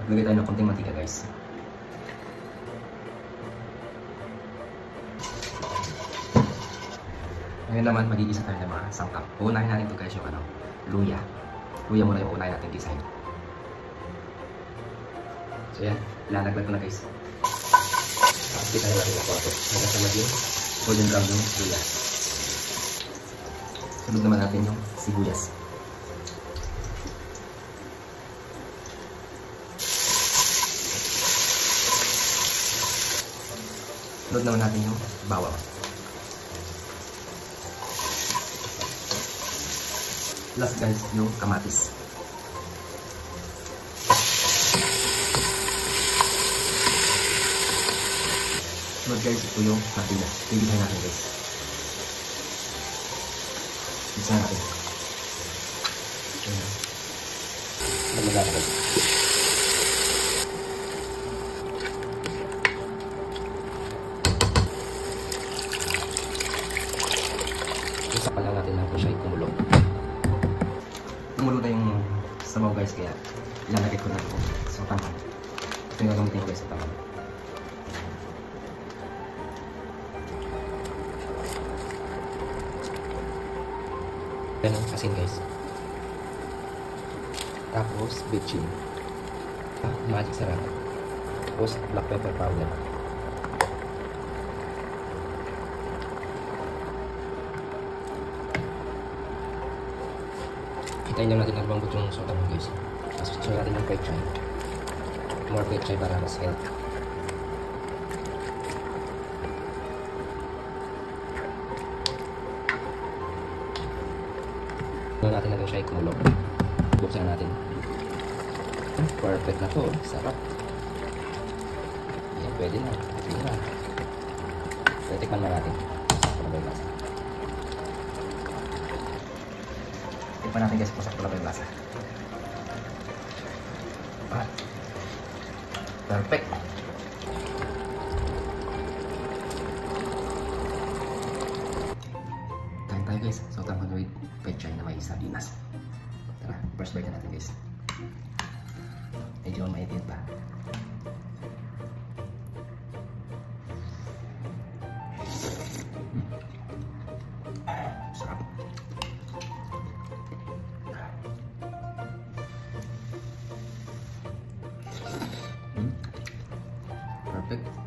Maglagay tayo ng konting mantika guys. Ngayon naman magigisa tayo ng mga sangkap. Uunahin natin ito guys yung luya. Luya muna yung uunahin natin design. So yan, ilalaglag ko na guys. Tapos kita natin yung kwarto. Hanggang sa maging golden brown yung luya. Sunod naman natin yung sibuyas. Sunod naman natin yung bawang. Last guys, yung kamatis. Sunod guys, ito yung tortilla. Pilihan natin guys. Bisa natin. Maglaga guys. Isa pa lang natin lang kung siya kumulo. Kumulo na yung sabaw guys, kaya ilalagay ko na ito sa tangan. Ito yung gagamitin ko guys sa tangan. Yan ang asin guys. Tapos bitchin. Magic sarap. Tapos black pepper powder. Hintayin lang natin habang butong soda mo guys. Tapos try natin yung pechay. More pechay para mas healthy. Natin na siya ikumulog. Buksan natin. Perfect na to. Sarap. Yan, pwede na. Pwede na. So, tikman na natin. Sakto na ba yung lasa? Tikman natin guys kung sakto na ba yung lasa. Perfect. Kain tayo guys. So, tama na with pechay na may sardinas. Tara, first bite na natin guys. Medyo maitin pa. Sarap. Perfect.